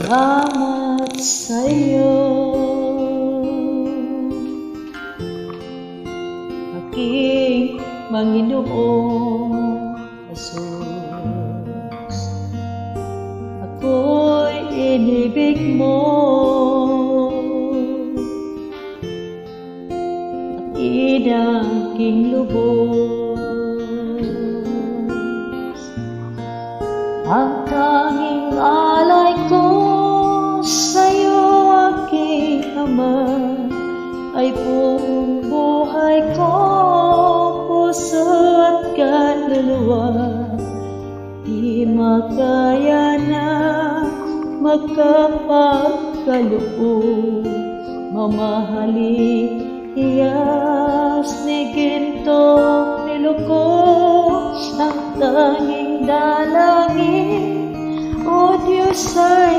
Salamat sa'yo, aking Panginoong Jesus. Ako'y inibig mo at inaking lubos. Ang tanging alay ko sa'yo, aking Ama, ay buong buhay ko, puso at kaluluwa. Di makaya na magkapagkaloob, mamahalin iyas ni ginto niluko. Ang tanging dalangin, O Diyos, ay